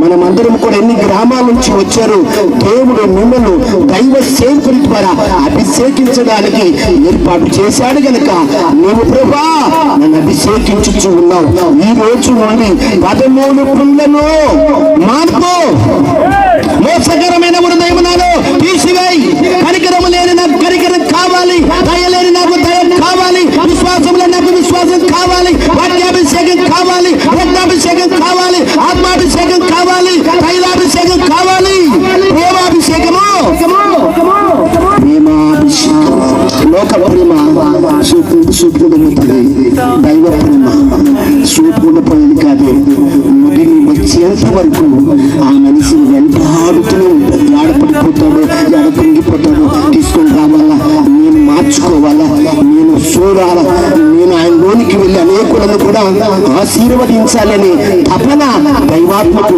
మనమందరం కూడా ఎన్ని గ్రామాల నుంచి వచ్చారు. దేవుడు మిమ్మల్ని దైవ సేవకుల ద్వారా అభిషేకించడానికి ఏర్పాటు చేశాడు గనక నీవు ప్రభా నన్ను అభిషేకించుచు ఉన్నావు. ఈ రోజు నుండి 13 పుండ్లను మార్పు, మోసకరమైన హృదయమునాలో తీసివేయి. కనికరము లేని నాకు కనికరం కావాలి, దయ లేని నాకు దయ కావాలి, విశ్వాసంలో నాకు విశ్వాసం కావాలి, వాక్యాభిషేకం కావాలి, రక్తాభిషేకం కావాలి, ఆత్మాభిషేకం కావాలి, తైలాభిషేకం కావాలి, ప్రేమాభిషేకము, ప్రేమాభిషేకం. లోక ప్రేమ సూపుడుతుంది, దైవ ప్రేమ సూపుడుపోయింది కాదు. ముదిరి వచ్చేంత వరకు ఆ మనిషిని వెంటాడుతూనే ఉంటుంది. ఆడపడిపోతాడు, ఆడ కుంగిపోతాడు, తీసుకొని రావాలా, నేను మార్చుకోవాలా, నేను చూడాలా, నేను ఆయన లోనికి వెళ్ళి అనేకులను కూడా ఆశీర్వదించాలని తపన దైవాత్మకు